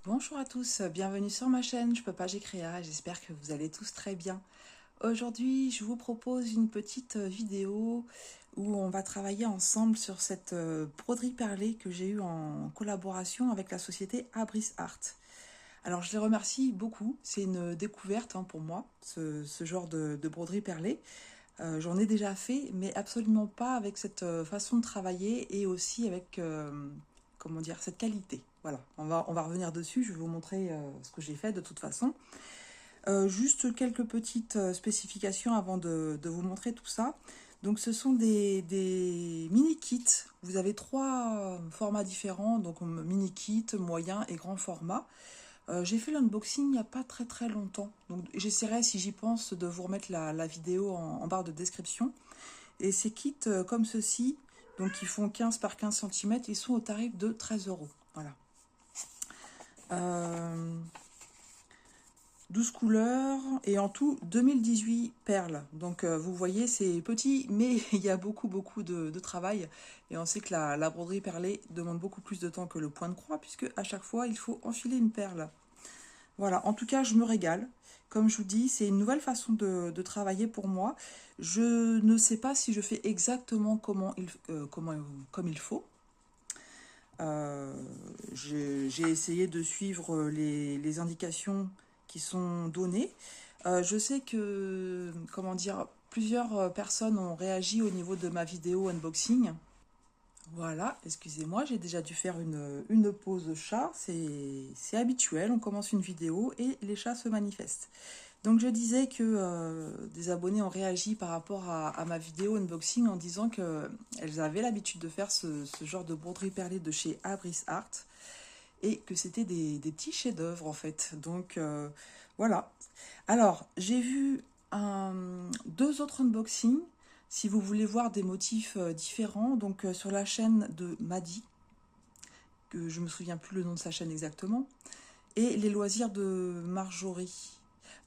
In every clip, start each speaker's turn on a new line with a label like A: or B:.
A: Bonjour à tous, bienvenue sur ma chaîne Je peux pas, j'ai créa, j'espère que vous allez tous très bien. Aujourd'hui, je vous propose une petite vidéo où on va travailler ensemble sur cette broderie perlée que j'ai eue en collaboration avec la société Abris Art. Alors je les remercie beaucoup, c'est une découverte pour moi, ce genre de broderie perlée. J'en ai déjà fait, mais absolument pas avec cette façon de travailler et aussi avec, comment dire, cette qualité. Voilà, on va revenir dessus, je vais vous montrer ce que j'ai fait de toute façon. Juste quelques petites spécifications avant de vous montrer tout ça. Donc ce sont des mini-kits. Vous avez trois formats différents, donc mini-kit, moyen et grand format. J'ai fait l'unboxing il n'y a pas très très longtemps. Donc j'essaierai, si j'y pense, de vous remettre la vidéo en barre de description. Et ces kits comme ceci, donc qui font 15 par 15 cm, ils sont au tarif de 13 €. Voilà. Euh, 12 couleurs et en tout 2018 perles. Donc vous voyez, c'est petit, mais il y a beaucoup de travail. Et on sait que la broderie perlée demande beaucoup plus de temps que le point de croix, puisque à chaque fois, il faut enfiler une perle. Voilà, en tout cas, je me régale. Comme je vous dis, c'est une nouvelle façon de travailler pour moi. Je ne sais pas si je fais exactement comme il faut. Euh, j'ai essayé de suivre les indications qui sont données. Je sais que, comment dire, plusieurs personnes ont réagi au niveau de ma vidéo unboxing. Voilà, excusez-moi, j'ai déjà dû faire une pause chat, c'est habituel, on commence une vidéo et les chats se manifestent. Donc je disais que des abonnés ont réagi par rapport à ma vidéo unboxing en disant qu'elles avaient l'habitude de faire ce genre de broderie perlée de chez Abris Art et que c'était des petits chefs-d'œuvre en fait. Donc voilà. Alors j'ai vu deux autres unboxings si vous voulez voir des motifs différents. Donc sur la chaîne de Maddy, que je me souviens plus le nom de sa chaîne exactement, et les loisirs de Marjorie.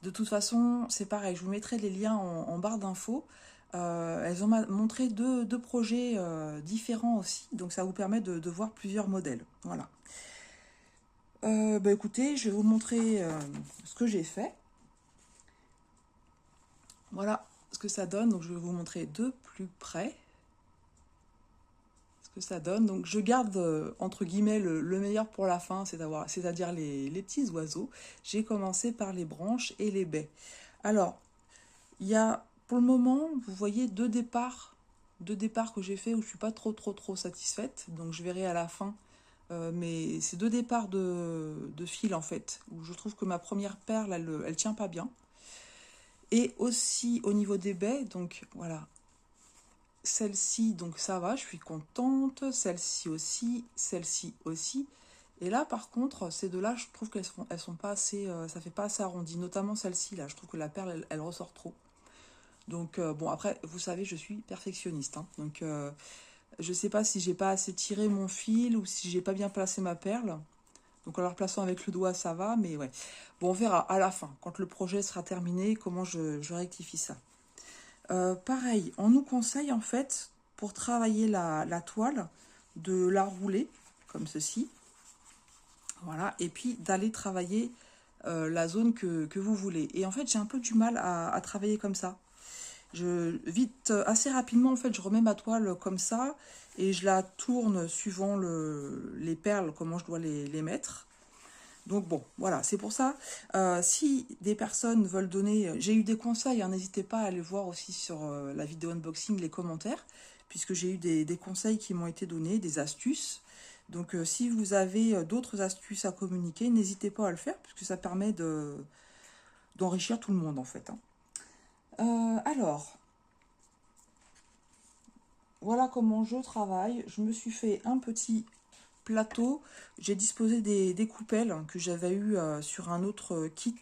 A: De toute façon, c'est pareil, je vous mettrai les liens en barre d'infos. Elles ont montré deux projets différents aussi, donc ça vous permet de voir plusieurs modèles. Voilà. Bah écoutez, je vais vous montrer ce que j'ai fait. Voilà ce que ça donne, donc je vais vous montrer de plus près ce que ça donne. Donc je garde entre guillemets le meilleur pour la fin, c'est-à-dire les petits oiseaux. J'ai commencé par les branches et les baies. Alors, il y a pour le moment, vous voyez deux départs que j'ai fait où je suis pas trop satisfaite. Donc je verrai à la fin. Mais c'est deux départs de fil en fait, où je trouve que ma première perle, elle tient pas bien. Et aussi au niveau des baies, donc voilà, celle-ci, donc ça va, je suis contente. Celle-ci aussi, celle-ci aussi. Et là, par contre, ces deux-là, je trouve elles sont pas assez, ça fait pas assez arrondi. Notamment celle-ci, là, je trouve que la perle, elle ressort trop. Donc bon, après, vous savez, je suis perfectionniste, hein. Donc je sais pas si j'ai pas assez tiré mon fil ou si j'ai pas bien placé ma perle. Donc en la replaçant avec le doigt, ça va, mais ouais. Bon, on verra à la fin, quand le projet sera terminé, comment je rectifie ça. Pareil, on nous conseille en fait, pour travailler la toile, de la rouler, comme ceci. Voilà, et puis d'aller travailler la zone que vous voulez. Et en fait, j'ai un peu du mal à travailler comme ça. Assez rapidement, en fait, je remets ma toile comme ça et je la tourne suivant les perles, comment je dois les mettre. Donc bon, voilà, c'est pour ça. Si des personnes veulent donner, j'ai eu des conseils, hein, n'hésitez pas à aller voir aussi sur la vidéo unboxing les commentaires, puisque j'ai eu des conseils qui m'ont été donnés, des astuces. Donc si vous avez d'autres astuces à communiquer, n'hésitez pas à le faire, puisque ça permet d'enrichir tout le monde en fait, hein. Alors, voilà comment je travaille. Je me suis fait un petit plateau. J'ai disposé des coupelles que j'avais eues sur un autre kit,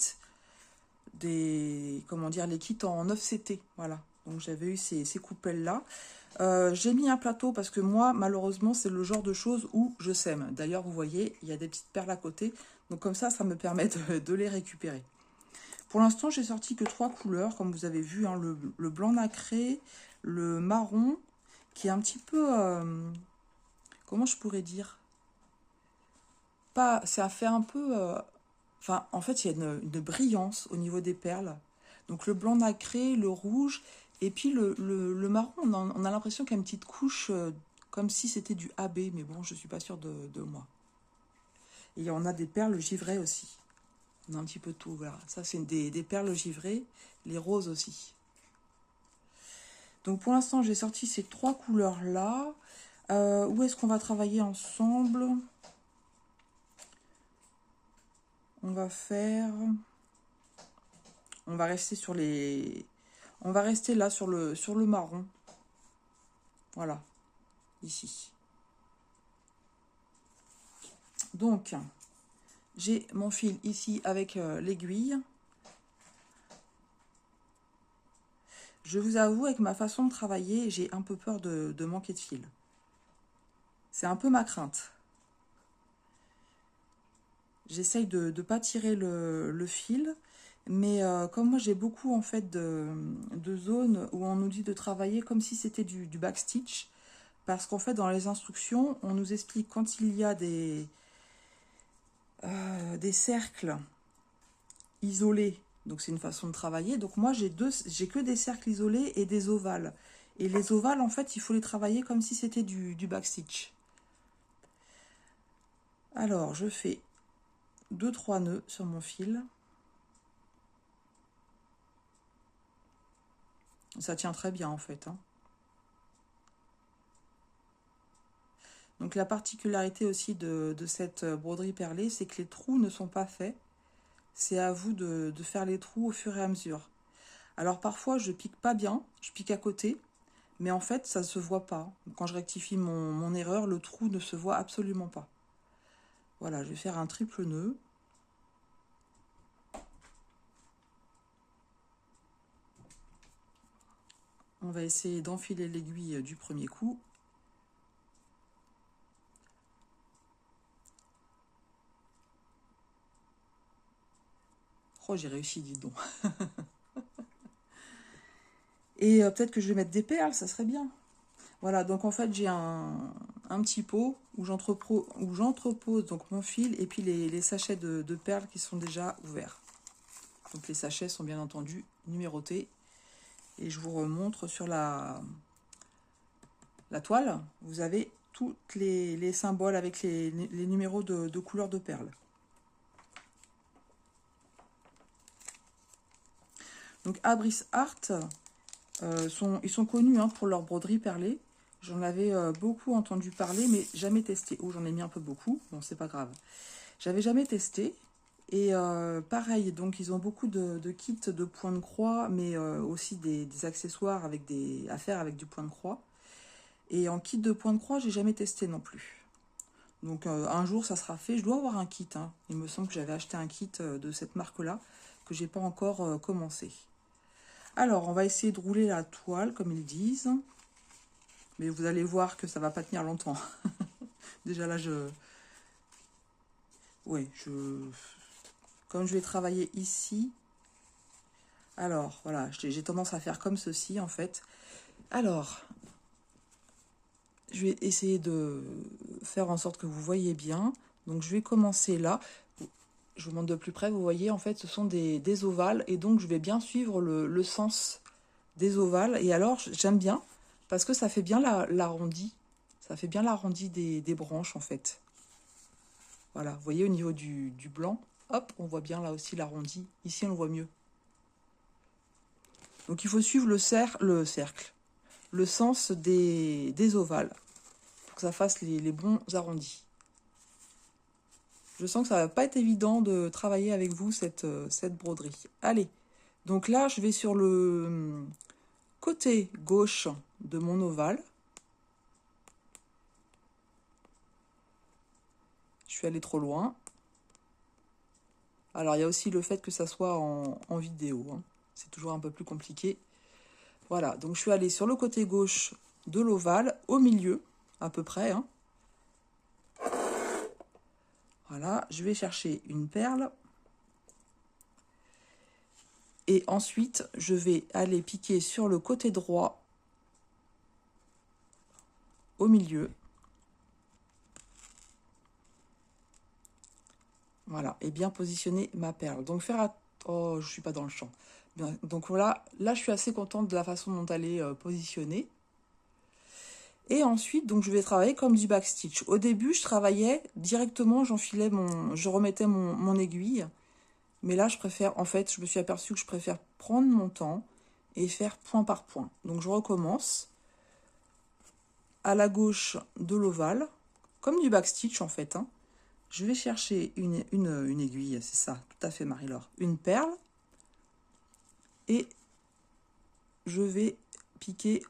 A: comment dire, les kits en 9CT. Voilà. Donc j'avais eu ces coupelles-là. J'ai mis un plateau parce que moi, malheureusement, c'est le genre de choses où je sème. D'ailleurs, vous voyez, il y a des petites perles à côté. Donc comme ça me permet de les récupérer. Pour l'instant, j'ai sorti que trois couleurs, comme vous avez vu, hein, le blanc nacré, le marron, qui est un petit peu, comment je pourrais dire, pas, ça fait un peu, enfin, en fait, il y a une brillance au niveau des perles. Donc le blanc nacré, le rouge, et puis le marron, on a l'impression qu'il y a une petite couche, comme si c'était du AB, mais bon, je suis pas sûre de moi. Et on a des perles givrées aussi. On a un petit peu tout, voilà. Ça, c'est des perles givrées, les roses aussi. Donc pour l'instant, j'ai sorti ces 3 couleurs-là. Où est-ce qu'on va travailler ensemble? On va faire... On va rester sur les... On va rester là sur le marron. Voilà, ici. Donc, j'ai mon fil ici avec l'aiguille. Je vous avoue, avec ma façon de travailler, j'ai un peu peur de manquer de fil. C'est un peu ma crainte. J'essaye de ne pas tirer le fil, mais comme moi j'ai beaucoup en fait de zones où on nous dit de travailler comme si c'était du backstitch, parce qu'en fait dans les instructions, on nous explique quand il y a des cercles isolés, donc c'est une façon de travailler. Donc moi j'ai que des cercles isolés et des ovales. Et les ovales, en fait, il faut les travailler comme si c'était du backstitch. Alors, je fais 2-3 nœuds sur mon fil. Ça tient très bien, en fait. Hein. Donc, la particularité aussi de cette broderie perlée, c'est que les trous ne sont pas faits. C'est à vous de faire les trous au fur et à mesure. Alors, parfois, je pique pas bien. Je pique à côté. Mais en fait, ça ne se voit pas. Quand je rectifie mon erreur, le trou ne se voit absolument pas. Voilà, je vais faire un triple nœud. On va essayer d'enfiler l'aiguille du premier coup. Oh, j'ai réussi, dis donc. Et peut-être que je vais mettre des perles, ça serait bien. Voilà, donc en fait, j'ai un petit pot où j'entrepose donc mon fil et puis les sachets de perles qui sont déjà ouverts. Donc les sachets sont bien entendu numérotés. Et je vous remontre sur la toile. Vous avez tous les symboles avec les numéros de couleurs de perles. Donc Abris Art, ils sont connus hein, pour leur broderie perlée. J'en avais beaucoup entendu parler, mais jamais testé. Oh, j'en ai mis un peu beaucoup. Bon, c'est pas grave. J'avais jamais testé. Et pareil, donc ils ont beaucoup de kits de points de croix, mais aussi des accessoires à faire avec du point de croix. Et en kit de points de croix, j'ai jamais testé non plus. Donc un jour, ça sera fait. Je dois avoir un kit. Hein. Il me semble que j'avais acheté un kit de cette marque-là, que j'ai pas encore commencé. Alors, on va essayer de rouler la toile, comme ils disent. Mais vous allez voir que ça va pas tenir longtemps. Déjà là, comme je vais travailler ici... Alors, voilà, j'ai tendance à faire comme ceci, en fait. Alors, je vais essayer de faire en sorte que vous voyez bien. Donc, je vais commencer là. Je vous montre de plus près. Vous voyez, en fait, ce sont des ovales. Et donc, je vais bien suivre le sens des ovales. Et alors, j'aime bien parce que ça fait bien l'arrondi. Ça fait bien l'arrondi des branches, en fait. Voilà, vous voyez, au niveau du blanc, hop, on voit bien là aussi l'arrondi. Ici, on le voit mieux. Donc, il faut suivre le cercle, le sens des ovales, pour que ça fasse les bons arrondis. Je sens que ça va pas être évident de travailler avec vous cette broderie. Allez, donc là, je vais sur le côté gauche de mon ovale. Je suis allée trop loin. Alors, il y a aussi le fait que ça soit en vidéo. Hein. C'est toujours un peu plus compliqué. Voilà, donc je suis allée sur le côté gauche de l'ovale, au milieu, à peu près. Hein. Voilà, je vais chercher une perle. Et ensuite, je vais aller piquer sur le côté droit, au milieu. Voilà, et bien positionner ma perle. Donc oh, je suis pas dans le champ. Bien, donc voilà, là je suis assez contente de la façon dont elle est positionnée. Et ensuite, donc je vais travailler comme du backstitch. Au début, je travaillais directement, je remettais mon aiguille. Mais là, je préfère, en fait, je me suis aperçue que je préfère prendre mon temps et faire point par point. Donc je recommence à la gauche de l'ovale, comme du backstitch en fait, hein. Je vais chercher une aiguille, c'est ça, tout à fait Marie-Laure. Une perle. Et je vais piquer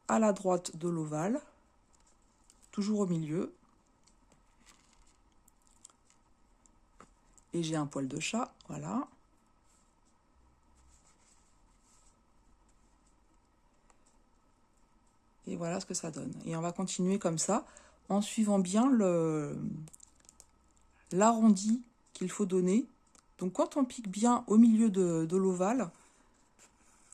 A: à la droite de l'ovale, toujours au milieu. Et j'ai un poil de chat, voilà. Et voilà ce que ça donne. Et on va continuer comme ça, en suivant bien l'arrondi qu'il faut donner. Donc quand on pique bien au milieu de l'ovale,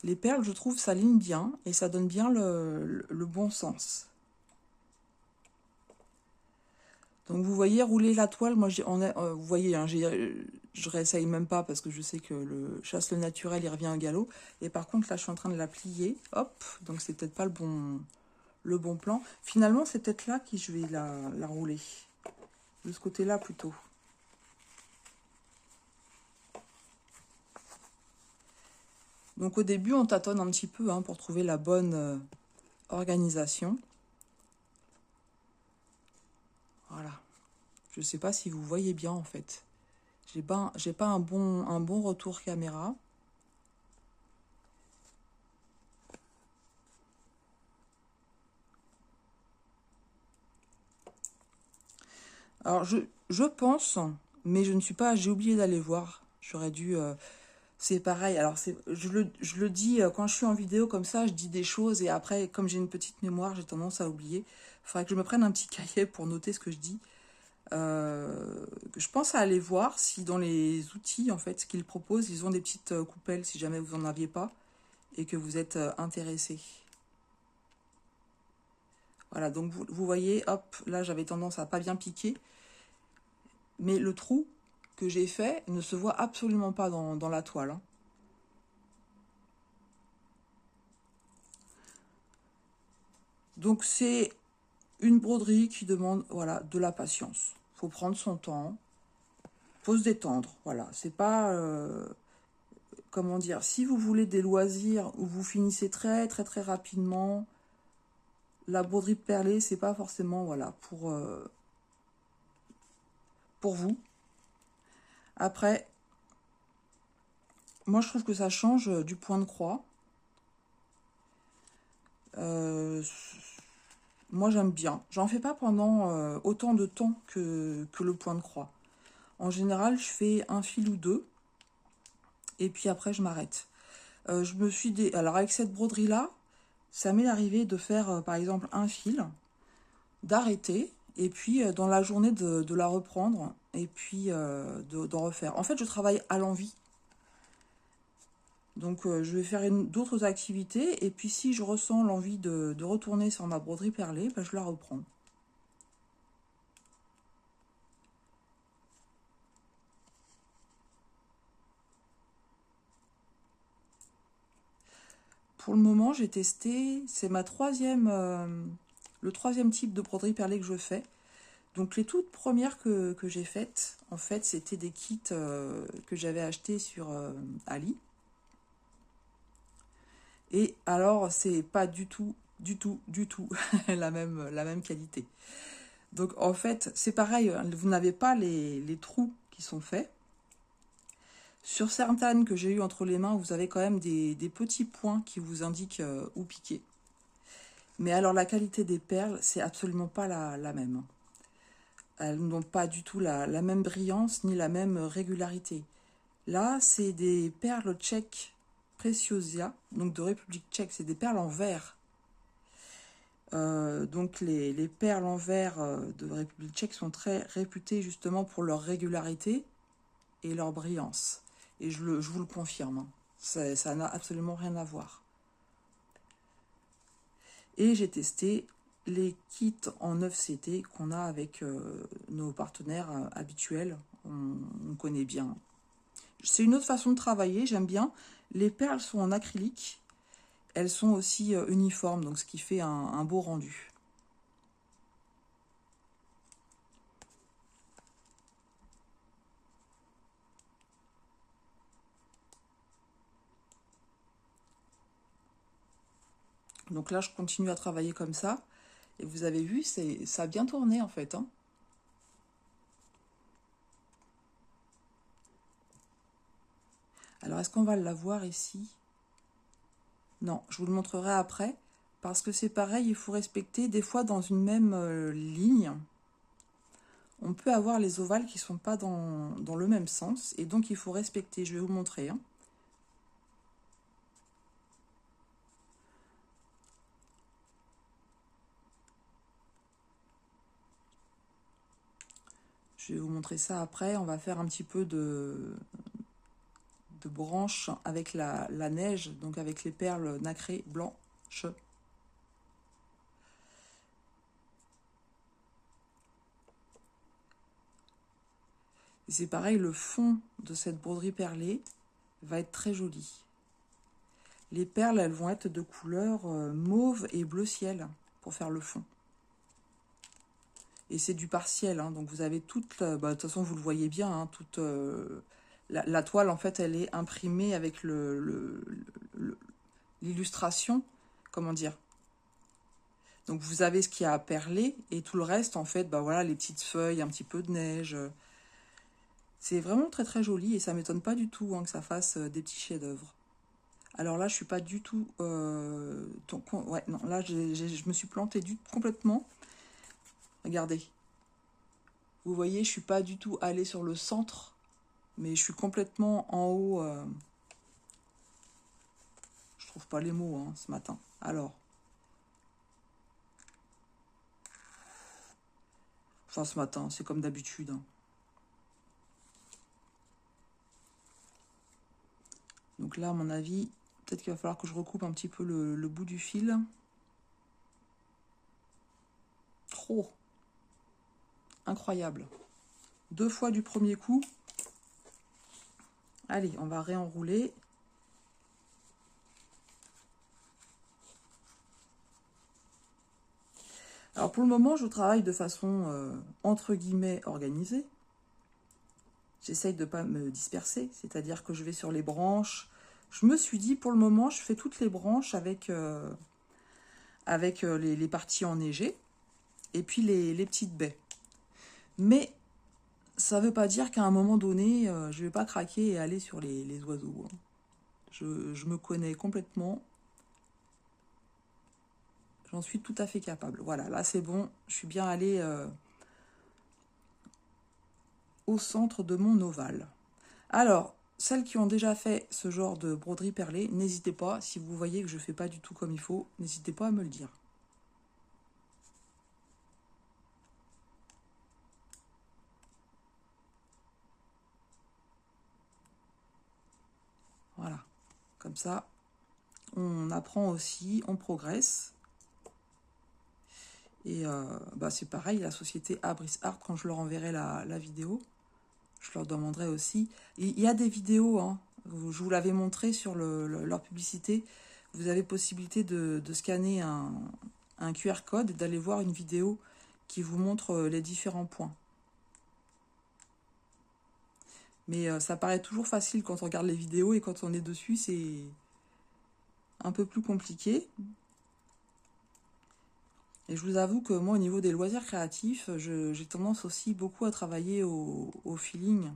A: les perles, je trouve, s'alignent bien et ça donne bien le bon sens. Donc vous voyez, rouler la toile, moi, vous voyez, hein, je réessaye même pas parce que je sais que le chasse le naturel, il revient au galop. Et par contre, là, je suis en train de la plier, hop, donc c'est peut-être pas le bon plan. Finalement, c'est peut-être là que je vais la rouler, de ce côté-là plutôt. Donc au début, on tâtonne un petit peu hein, pour trouver la bonne organisation. Voilà. Je ne sais pas si vous voyez bien en fait. J'ai pas un bon retour caméra. Alors je pense, mais je ne suis pas, j'ai oublié d'aller voir. J'aurais dû. C'est pareil. Alors je le dis quand je suis en vidéo comme ça, je dis des choses et après, comme j'ai une petite mémoire, j'ai tendance à oublier. Il faudrait que je me prenne un petit cahier pour noter ce que je dis. Je pense à aller voir si dans les outils en fait ce qu'ils proposent, ils ont des petites coupelles si jamais vous en aviez pas et que vous êtes intéressé. Voilà, donc vous voyez, hop, là j'avais tendance à pas bien piquer, mais le trou que j'ai fait ne se voit absolument pas dans la toile, hein. Donc c'est une broderie qui demande voilà, de la patience. Faut prendre son temps, faut se détendre. Voilà, c'est pas comment dire, si vous voulez des loisirs où vous finissez très très très rapidement, la broderie perlée, c'est pas forcément voilà pour vous. Après, moi je trouve que ça change du point de croix. Euh, Moi j'aime bien. J'en fais pas pendant autant de temps que le point de croix. En général, je fais un fil ou deux. Et puis après, je m'arrête. Alors avec cette broderie-là, ça m'est arrivé de faire par exemple un fil, d'arrêter, et puis dans la journée de la reprendre, et puis d'en refaire. En fait, je travaille à l'envie. Donc je vais faire d'autres activités, et puis si je ressens l'envie de retourner sur ma broderie perlée, ben, je la reprends. Pour le moment, j'ai testé, c'est le troisième type de broderie perlée que je fais. Donc les toutes premières que j'ai faites, en fait, c'était des kits que j'avais achetés sur Ali. Et alors, c'est pas du tout, du tout, du tout la même qualité. Donc en fait, c'est pareil, hein, vous n'avez pas les trous qui sont faits. Sur certaines que j'ai eues entre les mains, vous avez quand même des petits points qui vous indiquent où piquer. Mais alors la qualité des perles, c'est absolument pas la même. Elles n'ont pas du tout la même brillance ni la même régularité. Là, c'est des perles tchèques Preciosia, donc de République tchèque, c'est des perles en verre. Donc les perles en verre de République tchèque sont très réputées justement pour leur régularité et leur brillance. Et je vous le confirme, hein. Ça n'a absolument rien à voir. Et j'ai testé les kits en 9CT qu'on a avec nos partenaires habituels, on connaît bien. C'est une autre façon de travailler, j'aime bien. Les perles sont en acrylique. Elles sont aussi uniformes, donc ce qui fait un beau rendu. Donc là, je continue à travailler comme ça. Et vous avez vu, ça a bien tourné en fait, hein. Alors, est-ce qu'on va l'avoir ici? Non, je vous le montrerai après. Parce que c'est pareil, il faut respecter, des fois dans une même ligne, on peut avoir les ovales qui ne sont pas dans le même sens. Et donc, il faut respecter. Je vais vous montrer, hein. Je vais vous montrer ça après. On va faire un petit peu de branches avec la neige, donc avec les perles nacrées blanches. Et c'est pareil, le fond de cette broderie perlée va être très joli. Les perles, elles vont être de couleur mauve et bleu ciel pour faire le fond. Et c'est du partiel, hein, donc vous avez toute, bah, de toute façon vous le voyez bien, hein, toute la toile en fait elle est imprimée avec l'illustration, comment dire. Donc vous avez ce qui a perlé et tout le reste en fait, bah voilà, les petites feuilles, un petit peu de neige. C'est vraiment très très joli et ça m'étonne pas du tout hein, que ça fasse des petits chefs-d'œuvre. Alors là je suis pas du tout, ouais non là je me suis plantée complètement. Regardez. Vous voyez, je suis pas du tout allée sur le centre, mais je suis complètement en haut. Je trouve pas les mots hein, ce matin. Alors. Enfin, ce matin, c'est comme d'habitude. Hein. Donc là, à mon avis, peut-être qu'il va falloir que je recoupe un petit peu le bout du fil. Trop. Incroyable. 2 fois du premier coup. Allez, on va réenrouler. Alors pour le moment, je travaille de façon entre guillemets organisée. J'essaye de ne pas me disperser, c'est-à-dire que je vais sur les branches. Je me suis dit, pour le moment, je fais toutes les branches avec les parties enneigées et puis les petites baies. Mais ça ne veut pas dire qu'à un moment donné, je ne vais pas craquer et aller sur les oiseaux. Hein. Je me connais complètement. J'en suis tout à fait capable. Voilà, là c'est bon. Je suis bien allée au centre de mon ovale. Alors, celles qui ont déjà fait ce genre de broderie perlée, n'hésitez pas, si vous voyez que je ne fais pas du tout comme il faut, n'hésitez pas à me le dire. Voilà, comme ça, on apprend aussi, on progresse. Et bah c'est pareil, la société Abris Art, quand je leur enverrai la vidéo, je leur demanderai aussi. Il y a des vidéos, hein, je vous l'avais montré sur leur publicité. Vous avez possibilité de scanner un QR code et d'aller voir une vidéo qui vous montre les différents points. Mais ça paraît toujours facile quand on regarde les vidéos et quand on est dessus, c'est un peu plus compliqué. Et je vous avoue que moi, au niveau des loisirs créatifs, j'ai tendance aussi beaucoup à travailler au feeling.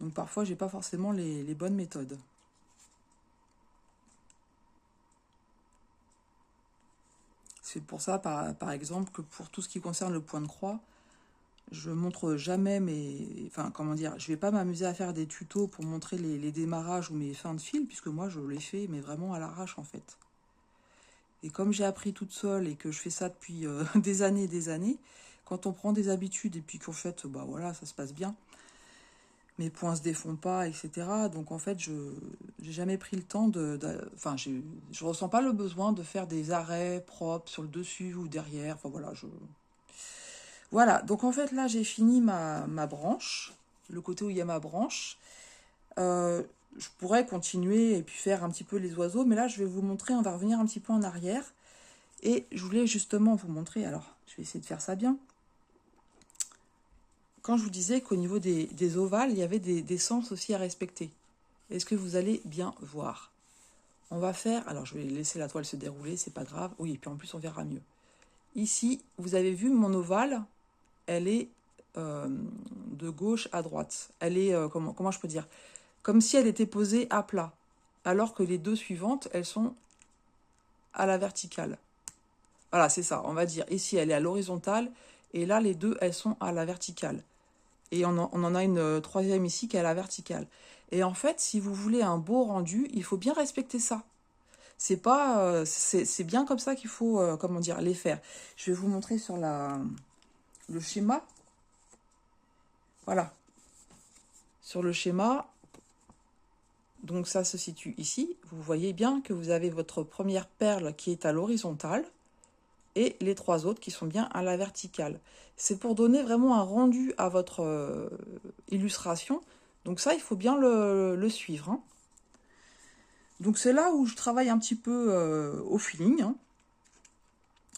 A: Donc parfois, j'ai pas forcément les bonnes méthodes. C'est pour ça, par exemple, que pour tout ce qui concerne le point de croix, je montre jamais mes... Enfin, comment dire, je vais pas m'amuser à faire des tutos pour montrer les démarrages ou mes fins de fil, puisque moi, je les fais, mais vraiment à l'arrache, en fait. Et comme j'ai appris toute seule et que je fais ça depuis des années et des années, quand on prend des habitudes et puis qu'en fait, bah voilà, ça se passe bien, mes points se défont pas, etc. Donc en fait, je n'ai jamais pris le temps enfin, je ressens pas le besoin de faire des arrêts propres sur le dessus ou derrière. Enfin voilà, Voilà, donc en fait là j'ai fini ma branche, le côté où il y a ma branche. Euh, je pourrais continuer et puis faire un petit peu les oiseaux, mais là je vais vous montrer, on va revenir un petit peu en arrière. Et je voulais justement vous montrer, alors je vais essayer de faire ça bien. Quand je vous disais qu'au niveau des ovales, il y avait des sens aussi à respecter. Est-ce que vous allez bien voir? On va faire, alors je vais laisser la toile se dérouler, c'est pas grave. Oui, et puis en plus on verra mieux. Ici, vous avez vu mon ovale, elle est de gauche à droite. Elle est, comment je peux dire? Comme si elle était posée à plat. Alors que les deux suivantes, elles sont à la verticale. Voilà, c'est ça, on va dire. Ici, elle est à l'horizontale. Et là, les deux, elles sont à la verticale. Et on en a une troisième ici qui est à la verticale. Et en fait, si vous voulez un beau rendu, il faut bien respecter ça. C'est pas, c'est bien comme ça qu'il faut, comment dire, les faire. Je vais vous montrer sur le schéma. Voilà. Sur le schéma, donc ça se situe ici. Vous voyez bien que vous avez votre première perle qui est à l'horizontale et les trois autres qui sont bien à la verticale. C'est pour donner vraiment un rendu à votre illustration. Donc ça, il faut bien le suivre, hein. Donc c'est là où je travaille un petit peu au feeling, hein,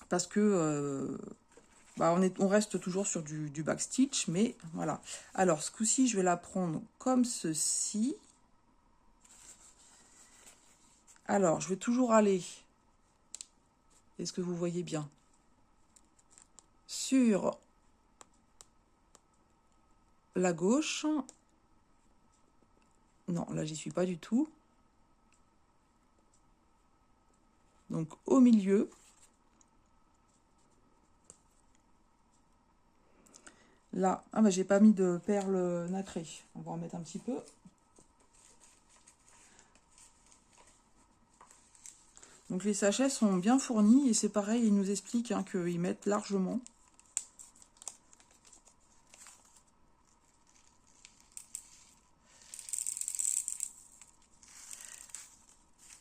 A: parce que bah, on reste toujours sur du backstitch, mais voilà. Alors ce coup-ci, je vais la prendre comme ceci. Alors, je vais toujours aller, est-ce que vous voyez bien, sur la gauche. Non, là, j'y suis pas du tout. Donc, au milieu. Là, ah bah j'ai pas mis de perles nacrées. On va en mettre un petit peu. Donc les sachets sont bien fournis et c'est pareil, ils nous expliquent hein, qu'ils mettent largement.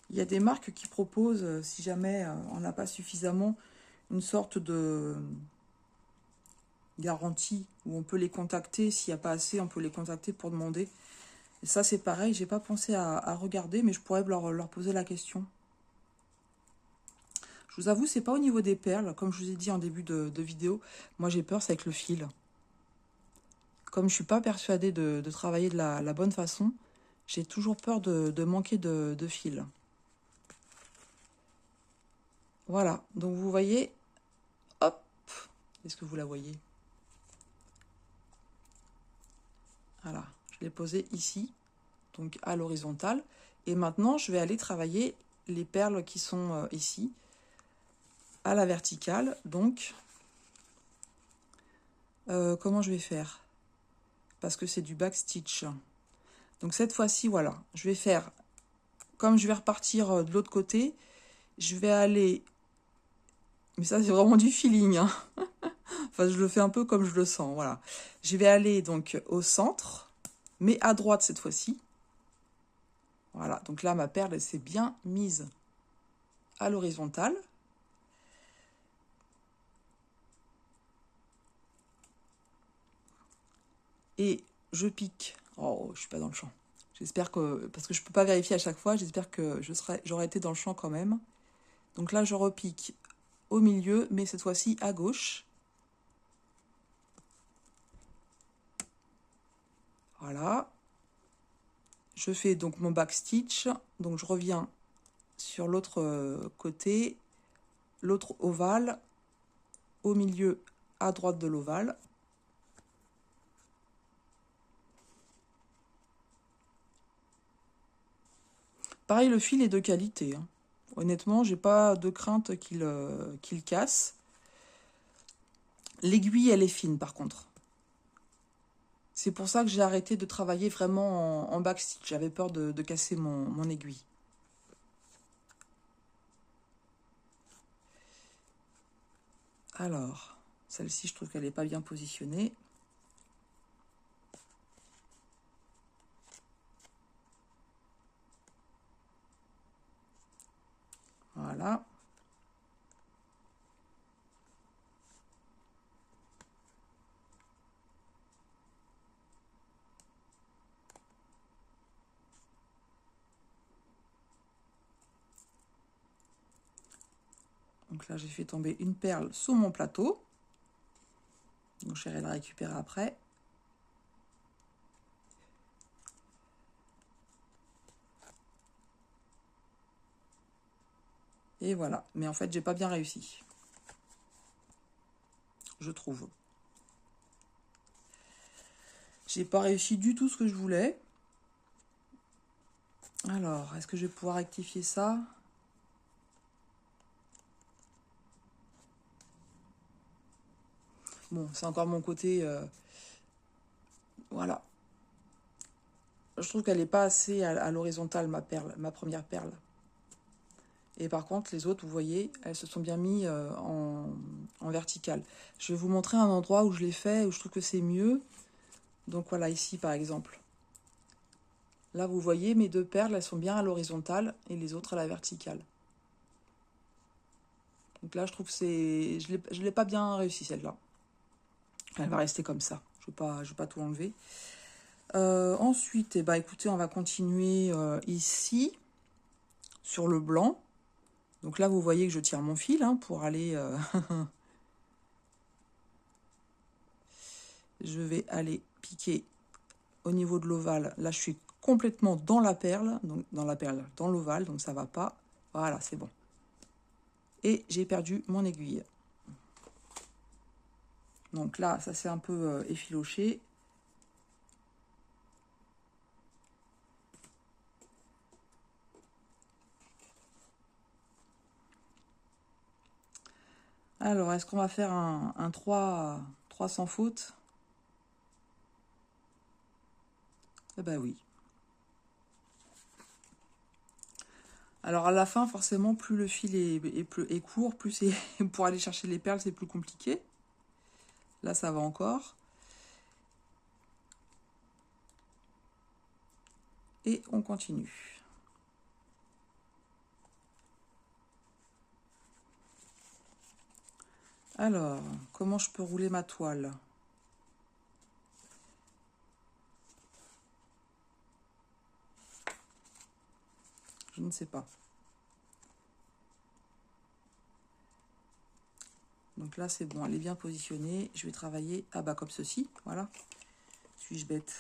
A: Il y a des marques qui proposent, si jamais on n'a pas suffisamment, une sorte de garantie où on peut les contacter. S'il n'y a pas assez, on peut les contacter pour demander. Et ça, c'est pareil, j'ai pas pensé à regarder, mais je pourrais leur poser la question. Je vous avoue, c'est pas au niveau des perles, comme je vous ai dit en début de vidéo. Moi, j'ai peur, c'est avec le fil. Comme je suis pas persuadée de travailler de la bonne façon, j'ai toujours peur de manquer de fil. Voilà, donc vous voyez, hop, est-ce que vous la voyez? Voilà, je l'ai posée ici, donc à l'horizontale. Et maintenant, je vais aller travailler les perles qui sont ici, à la verticale. Donc, comment je vais faire? Parce que c'est du backstitch. Donc cette fois-ci, voilà, je vais faire, comme je vais repartir de l'autre côté, je vais aller, mais ça c'est vraiment du feeling, hein. Enfin je le fais un peu comme je le sens, voilà. Je vais aller donc au centre, mais à droite cette fois-ci. Voilà, donc là ma perle elle s'est bien mise à l'horizontale. Et je pique. Oh, je suis pas dans le champ. J'espère que, parce que je peux pas vérifier à chaque fois, j'espère que j'aurais été dans le champ quand même. Donc là je repique au milieu, mais cette fois-ci à gauche. Voilà. Je fais donc mon backstitch. Donc je reviens sur l'autre côté, l'autre ovale, au milieu à droite de l'ovale. Pareil, le fil est de qualité, hein. Honnêtement, j'ai pas de crainte qu'il casse. L'aiguille, elle est fine par contre. C'est pour ça que j'ai arrêté de travailler vraiment en backstitch. J'avais peur de casser mon aiguille. Alors, celle-ci, je trouve qu'elle n'est pas bien positionnée. Voilà. Donc là, j'ai fait tomber une perle sur mon plateau. Donc j'irai la récupérer après. Et voilà. Mais en fait, j'ai pas bien réussi. Je trouve. J'ai pas réussi du tout ce que je voulais. Alors, est-ce que je vais pouvoir rectifier ça? Bon, c'est encore mon côté... voilà. Je trouve qu'elle n'est pas assez à l'horizontale, ma perle, ma première perle. Et par contre, les autres, vous voyez, elles se sont bien mis en verticale. Je vais vous montrer un endroit où je l'ai fait, où je trouve que c'est mieux. Donc voilà, ici par exemple. Là, vous voyez, mes deux perles, elles sont bien à l'horizontale et les autres à la verticale. Donc là, je trouve que c'est... Je l'ai pas bien réussi, celle-là. Elle va rester comme ça. Je ne vais pas tout enlever. Ensuite, eh ben, écoutez, on va continuer ici, sur le blanc. Donc là, vous voyez que je tire mon fil hein, pour aller... je vais aller piquer au niveau de l'ovale. Là, je suis complètement dans la perle, donc dans l'ovale, donc ça va pas. Voilà, c'est bon. Et j'ai perdu mon aiguille. Donc là, ça s'est un peu effiloché. Alors, est-ce qu'on va faire un 3 sans faute? Eh ben oui. Alors à la fin, forcément, plus le fil est court, plus c'est pour aller chercher les perles, c'est plus compliqué. Là, ça va encore. Et on continue. Alors, comment je peux rouler ma toile? Je ne sais pas. Donc là, c'est bon, elle est bien positionnée. Je vais travailler comme ceci, voilà. Suis-je bête?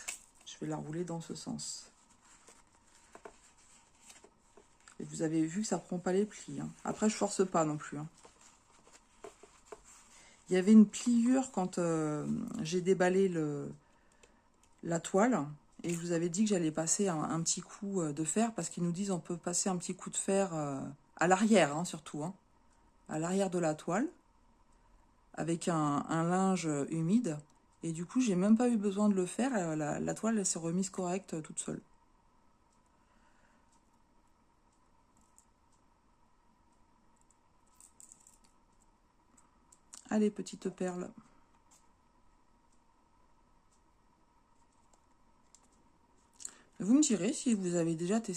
A: Je vais la rouler dans ce sens. Et vous avez vu que ça ne prend pas les plis. Hein. Après, je force pas non plus. Hein. Il y avait une pliure quand j'ai déballé la toile. Et je vous avais dit que j'allais passer un petit coup de fer. Parce qu'ils nous disent on peut passer un petit coup de fer à l'arrière, hein, surtout. Hein, à l'arrière de la toile. Avec un linge humide. Et du coup, j'ai même pas eu besoin de le faire. La toile, elle s'est remise correcte toute seule. Allez, petite perle. Vous me direz si vous avez déjà testé.